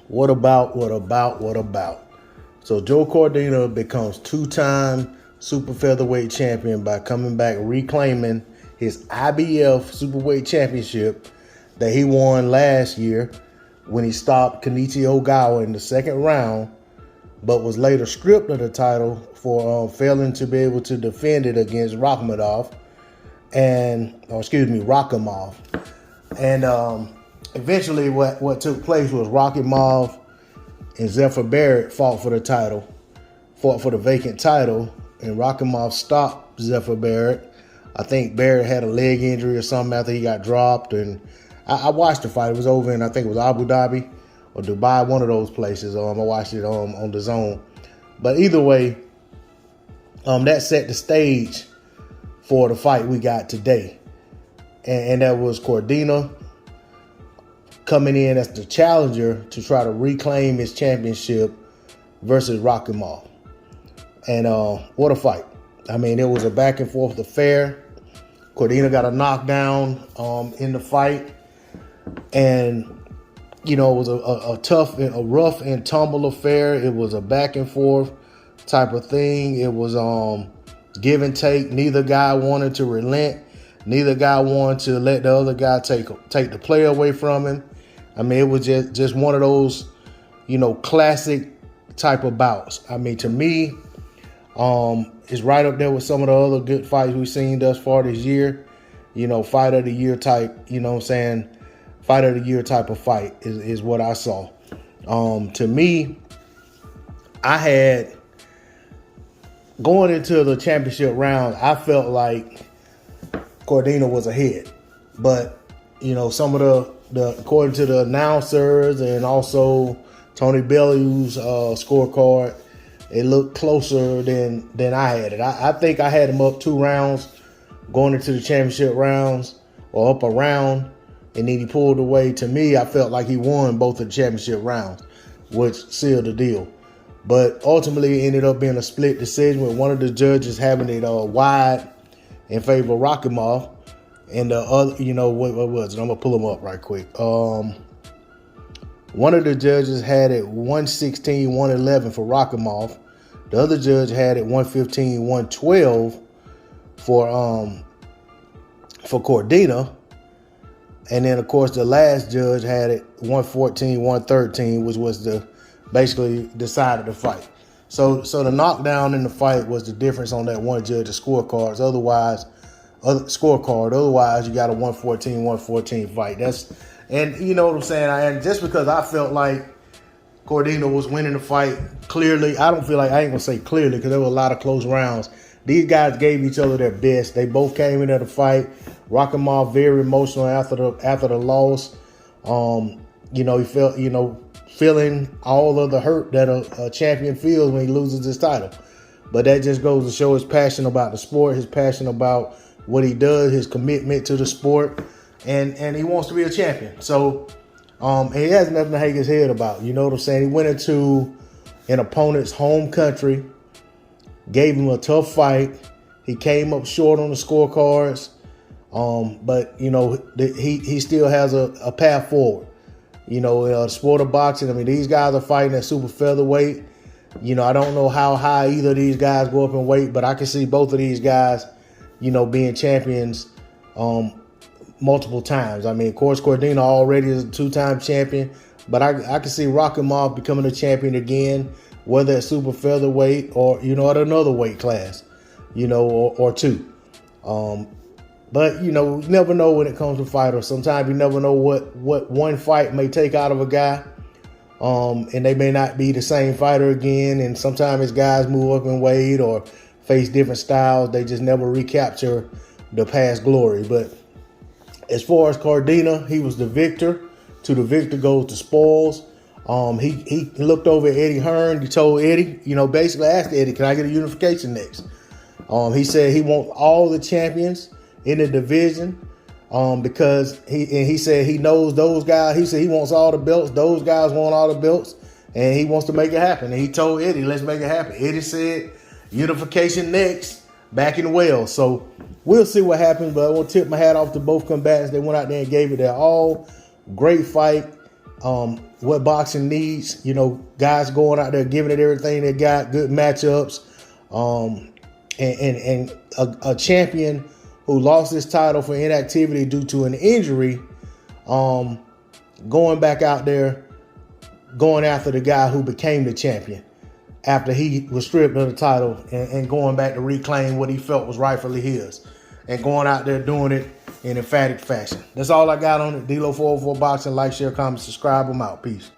What about? So Joe Cordina becomes two-time super featherweight champion by coming back reclaiming his IBF superweight championship that he won last year when he stopped Kenichi Ogawa in the second round, but was later stripped of the title for failing to be able to defend it against Rakhimov. And eventually what took place was Rakhimov and Zephyr Barrett fought for the vacant title, and Rakhimov stopped Zephyr Barrett. I think Barrett had a leg injury or something after he got dropped, and I watched the fight. It was over in, I think it was Abu Dhabi or Dubai, one of those places. I watched it on the Zone. But either way, that set the stage for the fight we got today. And that was Cordina coming in as the challenger to try to reclaim his championship versus Rakhimov. And what a fight. I mean, it was a back and forth affair. Cordina got a knockdown in the fight. And, it was a rough and tumble affair. It was a back and forth type of thing. It was give and take. Neither guy wanted to relent. Neither guy wanted to let the other guy take the play away from him. I mean, it was just one of those, classic type of bouts. I mean, to me, it's right up there with some of the other good fights we've seen thus far this year. Fight of the year type, fight of the year type of fight is what I saw. To me, I had, going into the championship round, I felt like Cordina was ahead. But, some of the according to the announcers and also Tony Bellew's scorecard, it looked closer than I had it. I think I had him up 2 rounds going into the championship rounds, or up a round, and then he pulled away. To me, I felt like he won both of the championship rounds, which sealed the deal. But ultimately, it ended up being a split decision with one of the judges having it wide in favor of Rakhimov, and the other, what was it? I'm gonna pull them up right quick. One of the judges had it 116, 111 for Rakhimov. The other judge had it 115, 112 for Cordina. And then, of course, the last judge had it 114, 113, which was basically decided the fight. So the knockdown in the fight was the difference on that one judge's scorecards. Otherwise, you got a 114, 114 fight. And you know what I'm saying? And just because I felt like Cordina was winning the fight clearly, I ain't gonna say clearly, because there were a lot of close rounds. These guys gave each other their best. They both came into the fight. Rakhimov very emotional after the loss. He felt, feeling all of the hurt that a champion feels when he loses his title. But that just goes to show his passion about the sport, his passion about what he does, his commitment to the sport, and he wants to be a champion. So he has nothing to hang his head about. You know what I'm saying? He went into an opponent's home country, gave him a tough fight. He came up short on the scorecards, but he still has a path forward. The sport of boxing. I mean, these guys are fighting at super featherweight. I don't know how high either of these guys go up in weight, but I can see both of these guys, being champions multiple times. I mean, of course, Cordina already is a 2-time champion, but I can see Rakhimov becoming a champion again, whether it's super featherweight or, at another weight class, or 2. But, you never know when it comes to fighters. Sometimes you never know what one fight may take out of a guy. And they may not be the same fighter again. And sometimes as guys move up in weight or face different styles, they just never recapture the past glory. But as far as Cordina, he was the victor. To the victor goes the spoils. He looked over at Eddie Hearn. He told Eddie, basically asked Eddie, can I get a unification next? He said he wants all the champions in the division, because he said he knows those guys. He said he wants all the belts. Those guys want all the belts, and he wants to make it happen. And he told Eddie, let's make it happen. Eddie said unification next, back in Wales. So we'll see what happens, but I want to tip my hat off to both combatants. They went out there and gave it their all. Great fight. what boxing needs. You know, guys going out there giving it everything they got, good matchups, and a champion who lost his title for inactivity due to an injury, going back out there, going after the guy who became the champion after he was stripped of the title, and going back to reclaim what he felt was rightfully his, and going out there doing it in emphatic fashion. That's all I got on it. D-Lo 404 Boxing. Like, share, comment, subscribe. I'm out. Peace.